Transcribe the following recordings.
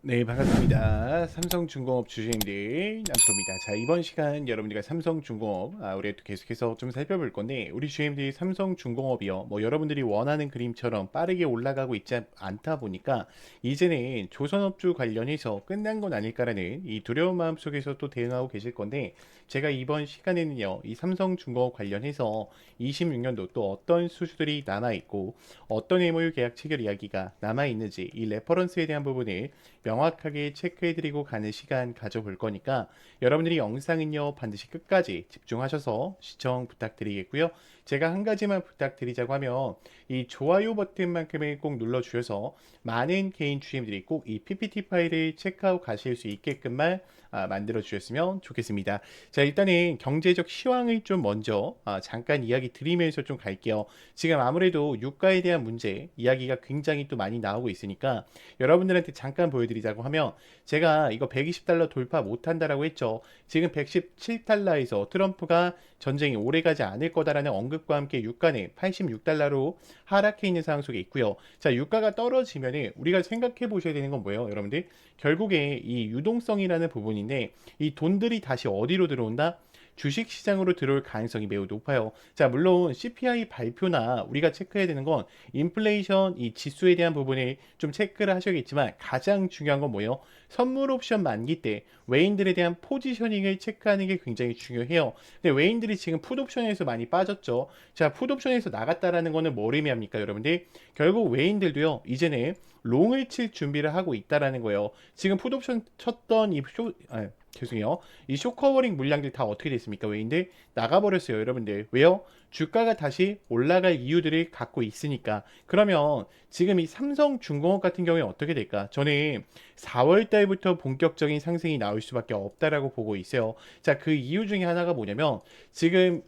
네, 반갑습니다. 삼성중공업 주주님들 남프로입니다. 자, 이번 시간 여러분들과 삼성중공업 우리가 또 계속해서 좀 살펴볼 건데, 우리 주주님들이 삼성중공업이요, 뭐 여러분들이 원하는 그림처럼 빠르게 올라가고 있지 않다 보니까 이제는 조선업주 관련해서 끝난 건 아닐까라는 이 두려운 마음 속에서 또 대응하고 계실 건데, 제가 이번 시간에는요, 이 삼성중공업 관련해서 26년도 또 어떤 수주들이 남아 있고 어떤 MOU 계약 체결 이야기가 남아 있는지 이 레퍼런스에 대한 부분을 명확하게 체크해드리고 가는 시간 가져볼 거니까 여러분들이 영상은요 반드시 끝까지 집중하셔서 시청 부탁드리겠고요. 제가 한 가지만 부탁드리자고 하면 이 좋아요 버튼만큼을 꼭 눌러주셔서 많은 개인 주임들이 꼭 이 PPT 파일을 체크하고 가실 수 있게끔만 만들어 주셨으면 좋겠습니다. 자, 일단은 경제적 시황을 좀 먼저 잠깐 이야기 드리면서 좀 갈게요. 지금 아무래도 유가에 대한 문제 이야기가 굉장히 또 많이 나오고 있으니까 여러분들한테 잠깐 보여드리자고 하면 제가 이거 120달러 돌파 못한다라고 했죠. 지금 117달러에서 트럼프가 전쟁이 오래가지 않을 거다라는 언급과 함께 유가는 86달러로 하락해 있는 상황 속에 있고요. 자, 유가가 떨어지면은 우리가 생각해 보셔야 되는 건 뭐예요, 여러분들? 결국에 이 유동성이라는 부분인데 이 돈들이 다시 어디로 들어온다? 주식 시장으로 들어올 가능성이 매우 높아요. 자, 물론 CPI 발표나 우리가 체크해야 되는 건 인플레이션 이 지수에 대한 부분을 좀 체크를 하셔야겠지만 가장 중요한 건 뭐예요? 선물 옵션 만기 때 외인들에 대한 포지셔닝을 체크하는 게 굉장히 중요해요. 근데 외인들이 지금 풋 옵션에서 많이 빠졌죠. 자, 풋 옵션에서 나갔다라는 거는 뭘 의미합니까, 여러분들? 결국 외인들도요, 이제는 롱을 칠 준비를 하고 있다라는 거예요. 지금 풋 옵션 쳤던 죄송해요. 이 쇼커버링 물량들 다 어떻게 됐습니까? 외인들 나가버렸어요, 여러분들. 왜요? 주가가 다시 올라갈 이유들을 갖고 있으니까. 그러면 지금 이 삼성중공업 같은 경우에 어떻게 될까? 저는 4월 달부터 본격적인 상승이 나올 수밖에 없다라고 보고 있어요. 자, 그 이유 중에 하나가 뭐냐면 지금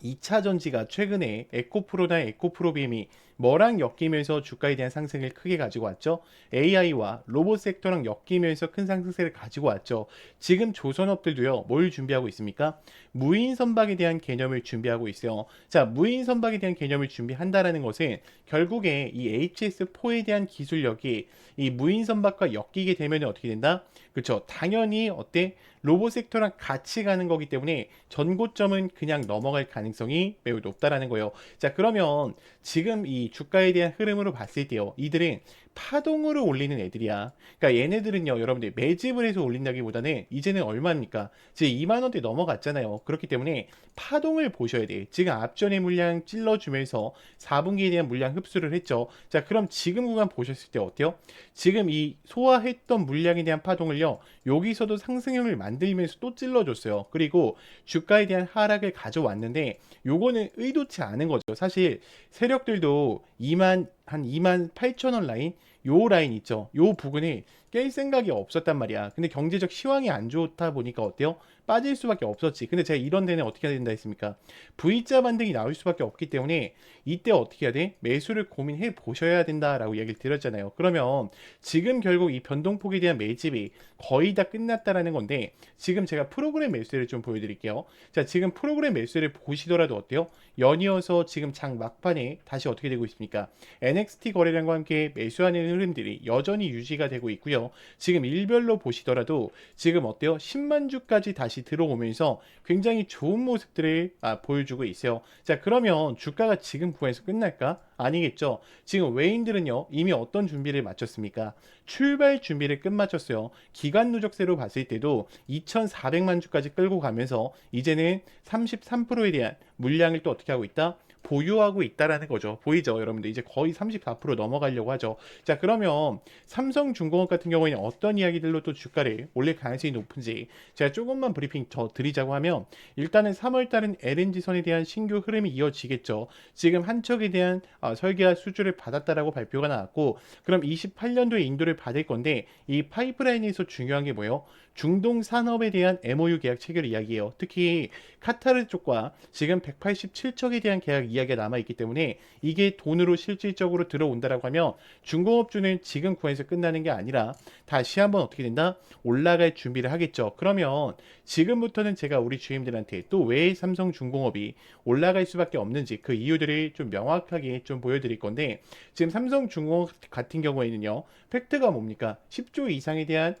2차 전지가 최근에 에코프로나 에코프로비엠이 뭐랑 엮이면서 주가에 대한 상승을 크게 가지고 왔죠. AI와 로봇 섹터랑 엮이면서 큰 상승세를 가지고 왔죠. 지금 조선업들도요, 뭘 준비하고 있습니까? 무인 선박에 대한 개념을 준비하고 있어요. 자, 무인 선박에 대한 개념을 준비한다라는 것은 결국에 이 HS4에 대한 기술력이 이 무인 선박과 엮이게 되면 어떻게 된다? 그렇죠. 당연히 어때? 로봇 섹터랑 같이 가는 거기 때문에 전고점은 그냥 넘어갈 가능성이 매우 높다라는 거예요. 자, 그러면 지금 이 주가에 대한 흐름으로 봤을 때요, 이들은 파동으로 올리는 애들이야. 그러니까 얘네들은요, 여러분들 매집을 해서 올린다기보다는 이제는 얼마입니까? 이제 2만 원대 넘어갔잖아요. 그렇기 때문에 파동을 보셔야 돼. 지금 앞전의 물량 찔러주면서 4분기에 대한 물량 흡수를 했죠. 자, 그럼 지금 구간 보셨을 때 어때요? 지금 이 소화했던 물량에 대한 파동을요, 여기서도 상승형을 만들면서 또 찔러줬어요. 그리고 주가에 대한 하락을 가져왔는데 요거는 의도치 않은 거죠. 사실 세력들도 2만 8천 원 라인, 요 라인 있죠. 요 부근에 깰 생각이 없었단 말이야. 근데 경제적 시황이 안 좋다 보니까 어때요? 빠질 수밖에 없었지. 근데 제가 이런 데는 어떻게 해야 된다 했습니까? V자 반등이 나올 수밖에 없기 때문에 이때 어떻게 해야 돼? 매수를 고민해 보셔야 된다라고 얘기를 드렸잖아요. 그러면 지금 결국 이 변동폭에 대한 매집이 거의 다 끝났다라는 건데 지금 제가 프로그램 매수를 좀 보여드릴게요. 자, 지금 프로그램 매수를 보시더라도 어때요? 연이어서 지금 장 막판에 다시 어떻게 되고 있습니까? NXT 거래량과 함께 매수하는 흐름들이 여전히 유지가 되고 있고요. 지금 일별로 보시더라도 지금 어때요? 10만 주까지 다시 들어오면서 굉장히 좋은 모습들을 보여주고 있어요. 자, 그러면 주가가 지금 구간에서 끝날까? 아니겠죠. 지금 외인들은요, 이미 어떤 준비를 마쳤습니까? 출발 준비를 끝마쳤어요. 기간 누적세로 봤을 때도 2,400만 주까지 끌고 가면서 이제는 33%에 대한 물량을 또 어떻게 하고 있다? 보유하고 있다라는 거죠. 보이죠, 여러분들? 이제 거의 34% 넘어가려고 하죠. 자, 그러면 삼성중공업 같은 경우에는 어떤 이야기들로 또 주가를 올릴 가능성이 높은지 제가 조금만 브리핑 더 드리자고 하면 일단은 3월 달은 LNG선에 대한 신규 흐름이 이어지겠죠. 지금 한 척에 대한 설계와 수주를 받았다라고 발표가 나왔고, 그럼 28년도에 인도를 받을 건데 이 파이프라인에서 중요한 게 뭐예요? 중동 산업에 대한 MOU 계약 체결 이야기예요. 특히 카타르 쪽과 지금 187척에 대한 계약 이야기가 남아있기 때문에 이게 돈으로 실질적으로 들어온다라고 하면 중공업주는 지금 구간에서 끝나는 게 아니라 다시 한번 어떻게 된다? 올라갈 준비를 하겠죠. 그러면 지금부터는 제가 우리 주임들한테 또 왜 삼성중공업이 올라갈 수밖에 없는지 그 이유들을 좀 명확하게 좀 보여드릴 건데, 지금 삼성중공업 같은 경우에는요, 팩트가 뭡니까? 10조 이상에 대한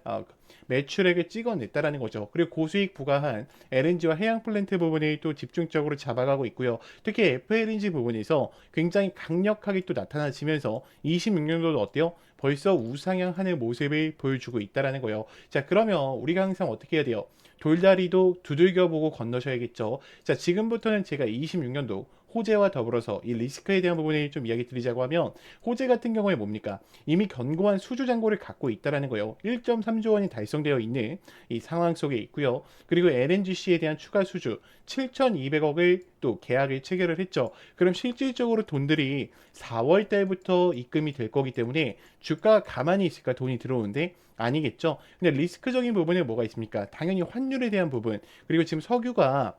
매출액을 찍어냈다라는 거죠. 그리고 고수익 부과한 LNG와 해양 플랜트 부분이 또 집중적으로 잡아가고 있고요. 특히 FLNG 부분에서 굉장히 강력하게 또 나타나지면서 26년도도 어때요? 벌써 우상향하는 모습을 보여주고 있다라는 거예요. 자, 그러면 우리가 항상 어떻게 해야 돼요? 돌다리도 두들겨보고 건너셔야겠죠. 자, 지금부터는 제가 26년도 호재와 더불어서 이 리스크에 대한 부분을 좀 이야기 드리자고 하면, 호재 같은 경우에 뭡니까? 이미 견고한 수주 잔고를 갖고 있다라는 거예요. 1.3조 원이 달성되어 있는 이 상황 속에 있고요. 그리고 LNGC에 대한 추가 수주 7,200억을 또 계약을 체결을 했죠. 그럼 실질적으로 돈들이 4월 달부터 입금이 될 거기 때문에 주가가 가만히 있을까? 돈이 들어오는데 아니겠죠. 근데 리스크적인 부분에 뭐가 있습니까? 당연히 환율에 대한 부분, 그리고 지금 석유가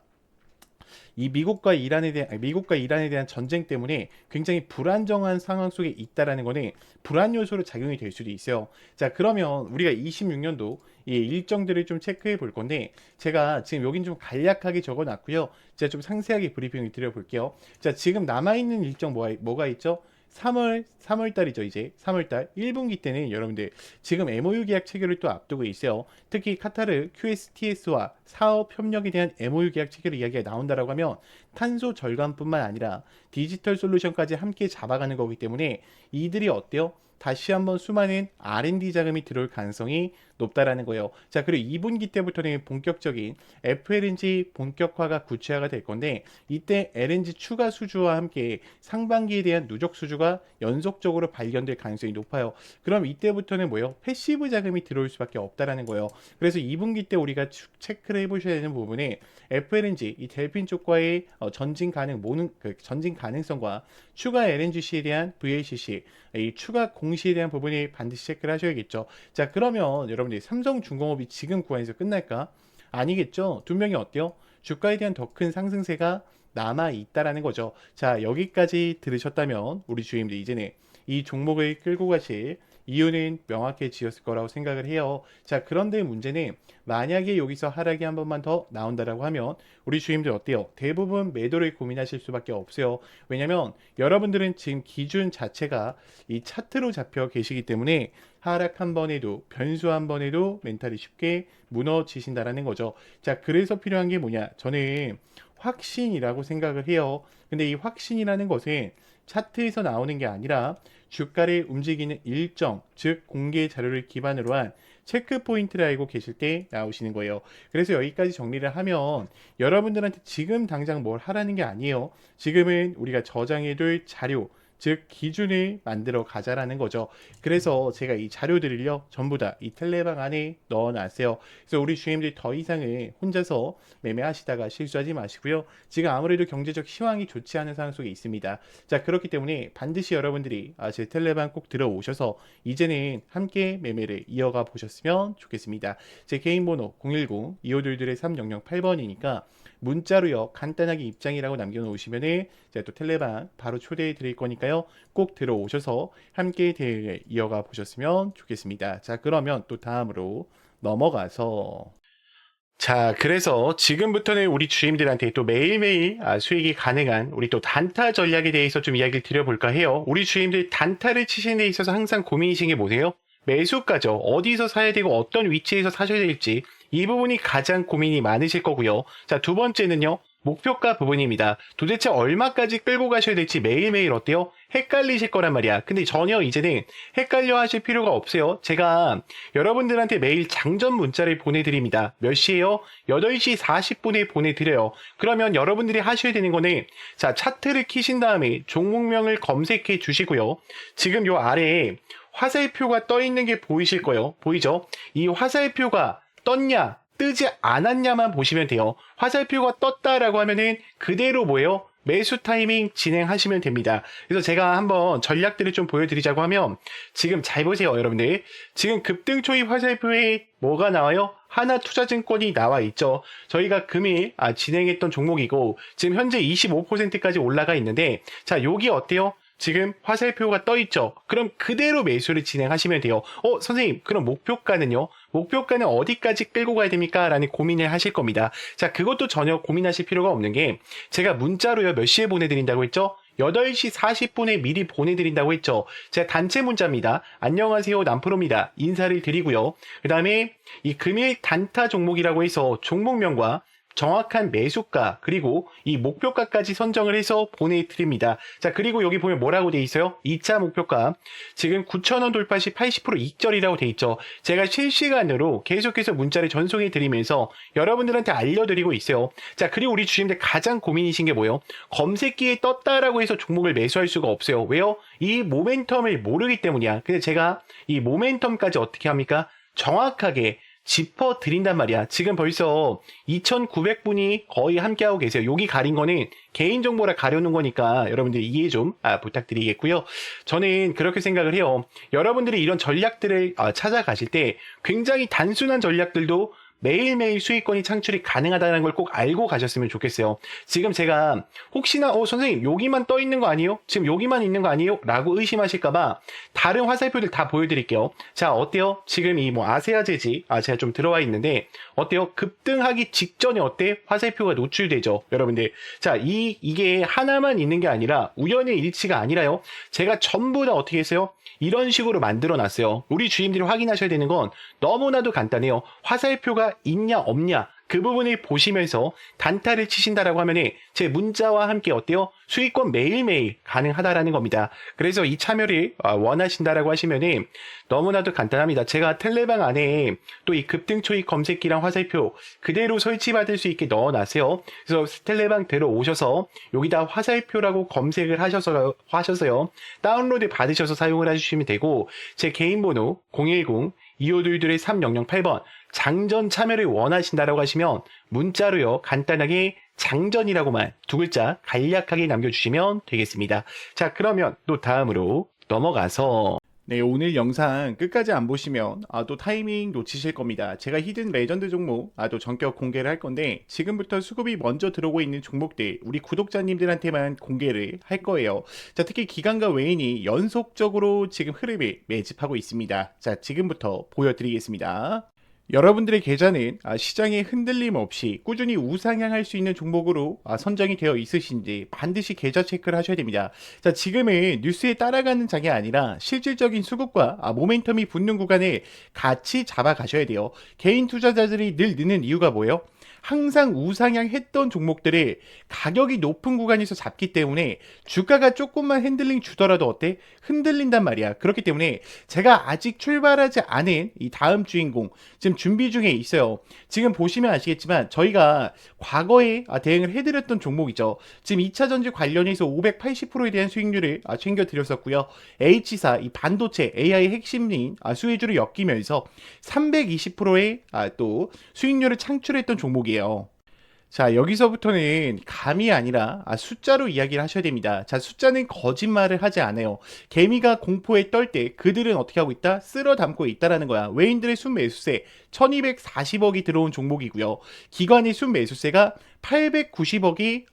이 미국과 이란에 대한 전쟁 때문에 굉장히 불안정한 상황 속에 있다라는 거는 불안 요소로 작용이 될 수도 있어요. 자, 그러면 우리가 26년도 이 일정들을 좀 체크해 볼 건데, 제가 지금 여긴 좀 간략하게 적어 놨고요. 제가 좀 상세하게 브리핑을 드려 볼게요. 자, 지금 남아 있는 일정 뭐가 있죠? 3월 달이죠. 이제 3월 달 1분기 때는 여러분들 지금 MOU 계약 체결을 또 앞두고 있어요. 특히 카타르 QSTS와 사업 협력에 대한 MOU 계약 체결 이야기가 나온다라고 하면 탄소 절감뿐만 아니라 디지털 솔루션까지 함께 잡아가는 거기 때문에 이들이 어때요? 다시 한번 수많은 R&D 자금이 들어올 가능성이 높다라는 거예요. 자, 그리고 2분기 때부터는 본격적인 FLNG 본격화가 구체화가 될 건데, 이때 LNG 추가 수주와 함께 상반기에 대한 누적 수주가 연속적으로 발견될 가능성이 높아요. 그럼 이때부터는 뭐예요? 패시브 자금이 들어올 수밖에 없다라는 거예요. 그래서 2분기 때 우리가 체크를 해보셔야 되는 부분이 FLNG 이 델핀 쪽과의 전진 가능성과 추가 LNGC에 대한 VLCC 이 추가 공시에 대한 부분이 반드시 체크를 하셔야겠죠. 자, 그러면 여러분들이 삼성중공업이 지금 구간에서 끝날까? 아니겠죠. 분명히 어때요? 주가에 대한 더 큰 상승세가 남아 있다라는 거죠. 자, 여기까지 들으셨다면 우리 주임들 이제는 이 종목을 끌고 가실 이유는 명확해지었을 거라고 생각을 해요. 자, 그런데 문제는 만약에 여기서 하락이 한 번만 더 나온다라고 하면 우리 주임들 어때요? 대부분 매도를 고민하실 수밖에 없어요. 왜냐면 여러분들은 지금 기준 자체가 이 차트로 잡혀 계시기 때문에 하락 한 번에도 변수 한 번에도 멘탈이 쉽게 무너지신다라는 거죠. 자, 그래서 필요한 게 뭐냐? 저는 확신이라고 생각을 해요. 근데 이 확신이라는 것은 차트에서 나오는 게 아니라 주가를 움직이는 일정, 즉 공개 자료를 기반으로 한 체크 포인트를 알고 계실 때 나오시는 거예요. 그래서 여기까지 정리를 하면 여러분들한테 지금 당장 뭘 하라는 게 아니에요. 지금은 우리가 저장해둘 자료, 즉 기준을 만들어 가자라는 거죠. 그래서 제가 이 자료들을요 전부 다 이 텔레방 안에 넣어놨어요. 그래서 우리 주임들 더 이상은 혼자서 매매하시다가 실수하지 마시고요. 지금 아무래도 경제적 시황이 좋지 않은 상황 속에 있습니다. 자, 그렇기 때문에 반드시 여러분들이 제 텔레방 꼭 들어오셔서 이제는 함께 매매를 이어가 보셨으면 좋겠습니다. 제 개인 번호 010-2522-3008번이니까 문자로요 간단하게 입장이라고 남겨놓으시면은 제가 또 텔레방 바로 초대해 드릴 거니까요 꼭 들어오셔서 함께 대회를 이어가 보셨으면 좋겠습니다. 자, 그러면 또 다음으로 넘어가서, 자, 그래서 지금부터는 우리 주임들한테 또 매일매일 수익이 가능한 우리 또 단타 전략에 대해서 좀 이야기를 드려볼까 해요. 우리 주임들 단타를 치시는 데 있어서 항상 고민이신 게 뭐세요? 매수가죠. 어디서 사야 되고 어떤 위치에서 사셔야 될지 이 부분이 가장 고민이 많으실 거고요. 자, 두 번째는요. 목표가 부분입니다. 도대체 얼마까지 끌고 가셔야 될지 매일매일 어때요? 헷갈리실 거란 말이야. 근데 전혀 이제는 헷갈려 하실 필요가 없어요. 제가 여러분들한테 매일 장전 문자를 보내드립니다. 몇 시에요? 8시 40분에 보내드려요. 그러면 여러분들이 하셔야 되는 거는, 자, 차트를 키신 다음에 종목명을 검색해 주시고요. 지금 요 아래에 화살표가 떠 있는 게 보이실 거예요. 보이죠? 이 화살표가 떴냐 뜨지 않았냐만 보시면 돼요. 화살표가 떴다라고 하면은 그대로 뭐예요? 매수 타이밍 진행하시면 됩니다. 그래서 제가 한번 전략들을 좀 보여드리자고 하면 지금 잘 보세요, 여러분들. 지금 급등 초입 화살표에 뭐가 나와요? 하나투자증권이 나와 있죠. 저희가 금일 진행했던 종목이고 지금 현재 25%까지 올라가 있는데, 자, 여기 어때요? 지금 화살표가 떠 있죠. 그럼 그대로 매수를 진행하시면 돼요. 선생님, 그럼 목표가는요? 목표가는 어디까지 끌고 가야 됩니까? 라는 고민을 하실 겁니다. 자, 그것도 전혀 고민하실 필요가 없는 게, 제가 문자로요, 몇 시에 보내드린다고 했죠? 8시 40분에 미리 보내드린다고 했죠. 제가 단체 문자입니다. 안녕하세요, 남프로입니다. 인사를 드리고요. 그 다음에 이 금일 단타 종목이라고 해서 종목명과 정확한 매수가 그리고 이 목표가까지 선정을 해서 보내드립니다. 자, 그리고 여기 보면 뭐라고 돼 있어요? 2차 목표가 지금 9,000원 돌파 시 80% 익절이라고 돼 있죠. 제가 실시간으로 계속해서 문자를 전송해 드리면서 여러분들한테 알려드리고 있어요. 자, 그리고 우리 주님들 가장 고민이신 게 뭐예요? 검색기에 떴다라고 해서 종목을 매수할 수가 없어요. 왜요? 이 모멘텀을 모르기 때문이야. 근데 제가 이 모멘텀까지 어떻게 합니까? 정확하게 짚어드린단 말이야. 지금 벌써 2,900분이 거의 함께하고 계세요. 여기 가린 거는 개인정보라 가려놓은 거니까 여러분들 이해 좀 부탁드리겠고요. 저는 그렇게 생각을 해요. 여러분들이 이런 전략들을 찾아가실 때 굉장히 단순한 전략들도 매일매일 수익권이 창출이 가능하다는 걸 꼭 알고 가셨으면 좋겠어요. 지금 제가 혹시나 선생님 여기만 떠 있는 거 아니에요? 지금 여기만 있는 거 아니에요? 라고 의심하실까봐 다른 화살표들 다 보여드릴게요. 자, 어때요? 지금 이 아세아제지 제가 좀 들어와 있는데 어때요? 급등하기 직전에 어때? 화살표가 노출되죠, 여러분들. 자, 이게 하나만 있는 게 아니라 우연의 일치가 아니라요. 제가 전부 다 어떻게 했어요? 이런 식으로 만들어 놨어요. 우리 주임들이 확인하셔야 되는 건 너무나도 간단해요. 화살표가 있냐 없냐 그 부분을 보시면서 단타를 치신다라고 하면은 제 문자와 함께 어때요? 수익권 매일매일 가능하다라는 겁니다. 그래서 이 참여를 원하신다라고 하시면은 너무나도 간단합니다. 제가 텔레방 안에 또 이 급등 초입 검색기랑 화살표 그대로 설치받을 수 있게 넣어놨어요. 그래서 텔레방 들어오셔서 여기다 화살표라고 검색을 하셔서요. 다운로드 받으셔서 사용을 해주시면 되고, 제 개인 번호 010-2522-3008번 장전 참여를 원하신다라고 하시면 문자로요, 간단하게 장전이라고만 두 글자 간략하게 남겨주시면 되겠습니다. 자, 그러면 또 다음으로 넘어가서 네, 오늘 영상 끝까지 안 보시면 또 타이밍 놓치실 겁니다. 제가 히든 레전드 종목 또 전격 공개를 할 건데, 지금부터 수급이 먼저 들어오고 있는 종목들 우리 구독자님들한테만 공개를 할 거예요. 자, 특히 기관과 외인이 연속적으로 지금 흐름을 매집하고 있습니다. 자, 지금부터 보여드리겠습니다. 여러분들의 계좌는 시장에 흔들림 없이 꾸준히 우상향할 수 있는 종목으로 선정이 되어 있으신지 반드시 계좌 체크를 하셔야 됩니다. 자, 지금은 뉴스에 따라가는 장이 아니라 실질적인 수급과 모멘텀이 붙는 구간에 같이 잡아가셔야 돼요. 개인 투자자들이 늘 느는 이유가 뭐예요? 항상 우상향했던 종목들을 가격이 높은 구간에서 잡기 때문에 주가가 조금만 핸들링 주더라도 어때? 흔들린단 말이야. 그렇기 때문에 제가 아직 출발하지 않은 이 다음 주인공 지금 준비 중에 있어요. 지금 보시면 아시겠지만 저희가 과거에 대응을 해드렸던 종목이죠. 지금 2차 전지 관련해서 580%에 대한 수익률을 챙겨드렸었고요. H사 이 반도체 AI 핵심인 수혜주를 엮이면서 320%의 또 수익률을 창출했던 종목이에요. 자, 여기서부터는 감이 아니라 숫자로 이야기를 하셔야 됩니다. 자, 숫자는 거짓말을 하지 않아요. 개미가 공포에 떨 때 그들은 어떻게 하고 있다? 쓸어 담고 있다라는 거야. 외인들의 순매수세 1240억이 들어온 종목이고요. 기관의 순매수세가 890억이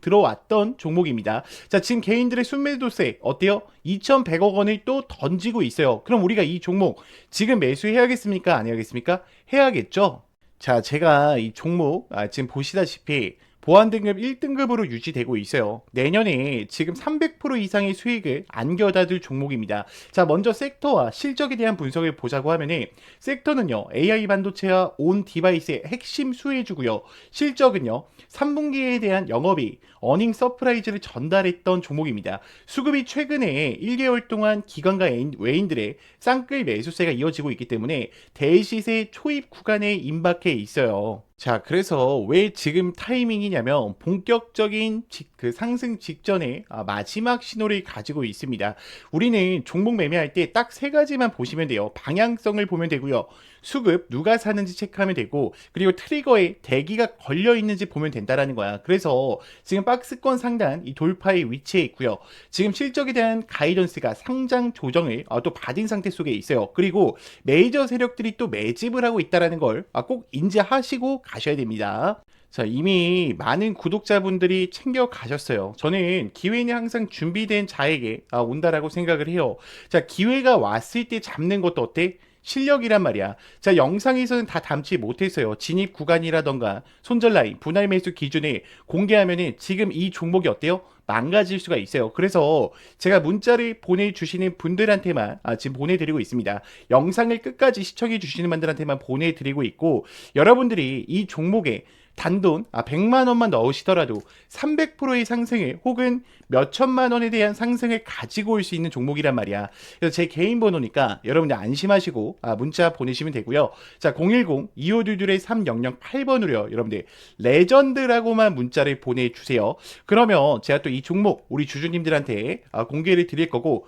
들어왔던 종목입니다. 자, 지금 개인들의 순매도세 어때요? 2100억 원을 또 던지고 있어요. 그럼 우리가 이 종목 지금 매수해야겠습니까? 안 해야겠습니까? 해야겠죠? 자, 제가 이 종목 지금 보시다시피 보안 등급 1등급으로 유지되고 있어요. 내년에 지금 300% 이상의 수익을 안겨다 줄 종목입니다. 자, 먼저 섹터와 실적에 대한 분석을 보자고 하면은 섹터는요, AI 반도체와 온 디바이스의 핵심 수혜주고요. 실적은요, 3분기에 대한 영업이 어닝 서프라이즈를 전달했던 종목입니다. 수급이 최근에 1개월 동안 기관과 외인들의 쌍끌 매수세가 이어지고 있기 때문에 대시세 초입 구간에 임박해 있어요. 자, 그래서 왜 지금 타이밍이냐면 본격적인 그 상승 직전에 마지막 신호를 가지고 있습니다. 우리는 종목 매매할 때 딱 세 가지만 보시면 돼요. 방향성을 보면 되고요. 수급 누가 사는지 체크하면 되고, 그리고 트리거에 대기가 걸려 있는지 보면 된다라는 거야. 그래서 지금 박스권 상단 이 돌파의 위치에 있고요. 지금 실적에 대한 가이던스가 상장 조정을 또 받은 상태 속에 있어요. 그리고 메이저 세력들이 또 매집을 하고 있다라는 걸 꼭 인지하시고 가셔야 됩니다. 자, 이미 많은 구독자분들이 챙겨 가셨어요. 저는 기회는 항상 준비된 자에게 온다라고 생각을 해요. 자, 기회가 왔을 때 잡는 것도 어때? 실력이란 말이야. 자, 영상에서는 다 담지 못했어요. 진입 구간이라던가 손절 라인, 분할 매수 기준을 공개하면은 지금 이 종목이 어때요? 망가질 수가 있어요. 그래서 제가 문자를 보내주시는 분들한테만 지금 보내드리고 있습니다. 영상을 끝까지 시청해 주시는 분들한테만 보내드리고 있고, 여러분들이 이 종목에 단돈 100만 원만 넣으시더라도 300%의 상승을, 혹은 몇 천만 원에 대한 상승을 가지고 올 수 있는 종목이란 말이야. 그래서 제 개인 번호니까 여러분들 안심하시고 문자 보내시면 되고요. 자, 010-2522-3008번으로요. 여러분들 레전드라고만 문자를 보내주세요. 그러면 제가 또 이 종목 우리 주주님들한테 공개를 드릴 거고,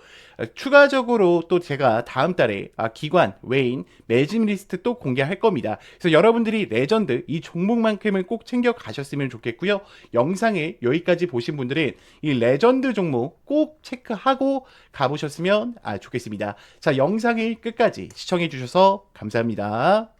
추가적으로 또 제가 다음 달에 기관, 외인, 매집 리스트 또 공개할 겁니다. 그래서 여러분들이 레전드 이 종목만큼은 꼭 챙겨 가셨으면 좋겠고요. 영상을 여기까지 보신 분들은 이 레전드 종목 꼭 체크하고 가보셨으면 좋겠습니다. 자, 영상을 끝까지 시청해 주셔서 감사합니다.